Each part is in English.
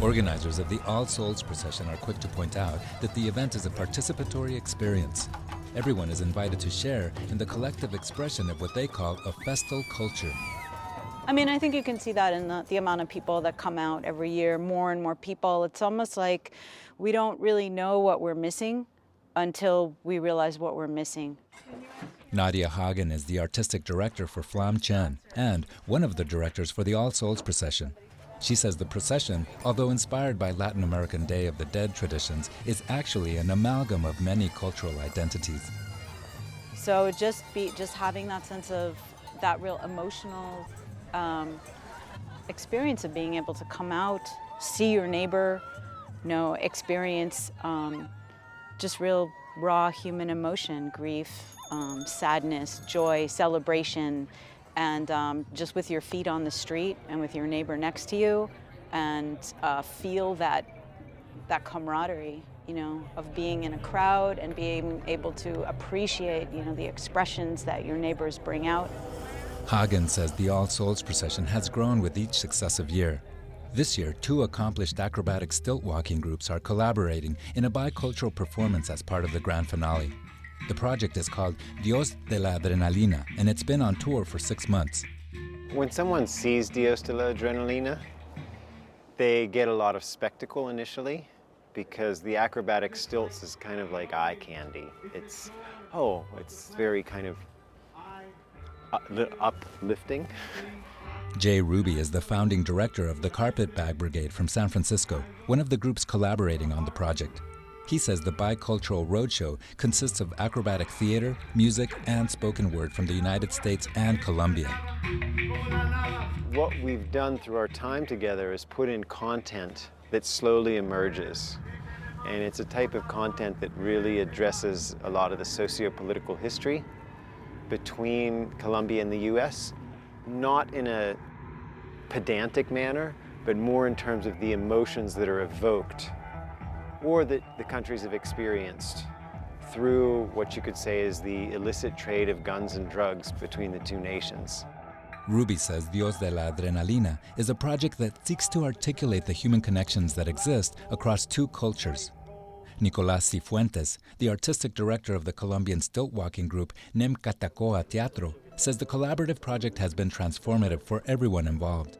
Organizers of the All Souls procession are quick to point out that the event is a participatory experience. Everyone is invited to share in the collective expression of what they call a festal culture. I mean, I think you can see that in the amount of people that come out every year, more and more people. It's almost like we don't really know what we're missing until we realize what we're missing. Nadia Hagen is the artistic director for Flam Chen and one of the directors for the All Souls procession. She says the procession, although inspired by Latin American Day of the Dead traditions, is actually an amalgam of many cultural identities. So just having that sense of that real emotional experience of being able to come out, see your neighbor, experience just real raw human emotion, grief, sadness, joy, celebration, and just with your feet on the street and with your neighbor next to you, and feel that camaraderie, of being in a crowd and being able to appreciate, the expressions that your neighbors bring out. Hagen says the All Souls procession has grown with each successive year. This year, 2 accomplished acrobatic stilt walking groups are collaborating in a bicultural performance as part of the grand finale. The project is called Dios de la Adrenalina, and it's been on tour for 6 months. When someone sees Dios de la Adrenalina, they get a lot of spectacle initially, because the acrobatic stilts is kind of like eye candy. It's very kind of uplifting. Jay Ruby is the founding director of the Carpetbag Brigade from San Francisco, one of the groups collaborating on the project. He says the bicultural roadshow consists of acrobatic theater, music, and spoken word from the United States and Colombia. What we've done through our time together is put in content that slowly emerges. And it's a type of content that really addresses a lot of the socio-political history between Colombia and the US, not in a pedantic manner, but more in terms of the emotions that are evoked or that the countries have experienced through what you could say is the illicit trade of guns and drugs between the 2 nations. Ruby says Dios de la Adrenalina is a project that seeks to articulate the human connections that exist across 2 cultures. Nicolás Cifuentes, the artistic director of the Colombian stilt walking group Nem Catacoa Teatro, says the collaborative project has been transformative for everyone involved.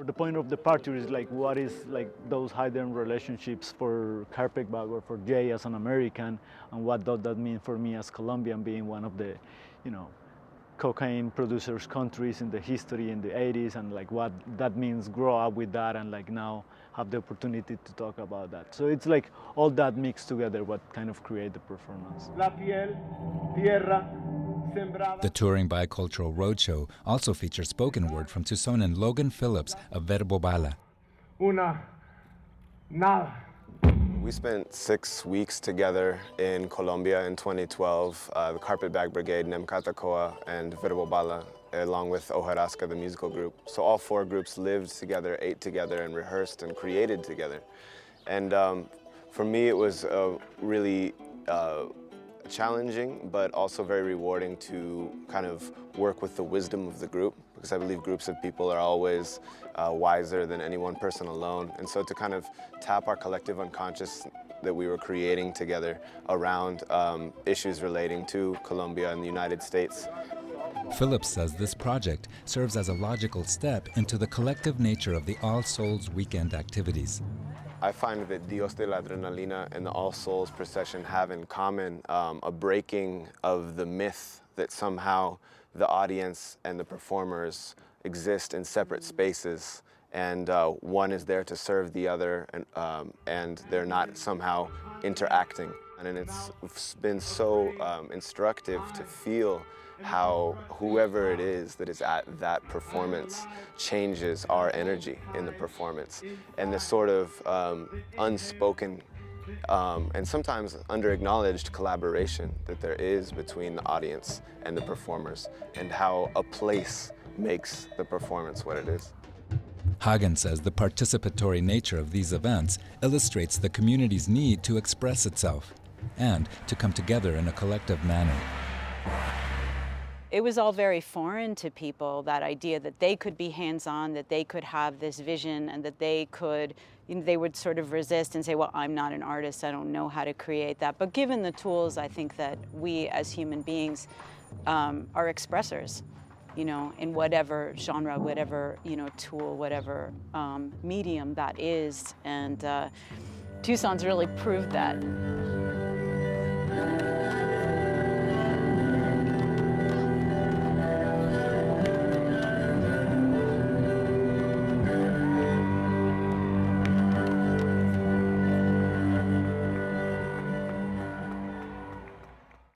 The point of departure is what is those hidden relationships for Carpetbag or for Jay as an American, and what does that mean for me as Colombian, being one of the, cocaine producers countries in the history in the 80s, and what that means, grow up with that, and now have the opportunity to talk about that. So it's all that mixed together what kind of create the performance. The touring bicultural roadshow also features spoken word from Tucsonan Logan Phillips of Verbo Bala. We spent 6 weeks together in Colombia in 2012, the Carpetbag Brigade, Nem Catacoa, and Verbo Bala, along with Hojarasca, the musical group. So all 4 groups lived together, ate together, and rehearsed and created together. And for me, it was really challenging, but also very rewarding to kind of work with the wisdom of the group, because I believe groups of people are always wiser than any one person alone. And so to kind of tap our collective unconscious that we were creating together around issues relating to Colombia and the United States. Phillips says this project serves as a logical step into the collective nature of the All Souls weekend activities. I find that Dios de la Adrenalina and the All Souls procession have in common a breaking of the myth that somehow the audience and the performers exist in separate spaces, and one is there to serve the other, and they're not somehow interacting. And it's been so instructive to feel how whoever it is that is at that performance changes our energy in the performance, and this sort of unspoken and sometimes under-acknowledged collaboration that there is between the audience and the performers, and how a place makes the performance what it is. Hagen says the participatory nature of these events illustrates the community's need to express itself and to come together in a collective manner. it was all very foreign to people, that idea that they could be hands-on, that they could have this vision, and that they could, they would sort of resist and say, well, I'm not an artist, I don't know how to create that. But given the tools, I think that we as human beings are expressors, in whatever genre, whatever, tool, whatever medium that is. And Tucson's really proved that.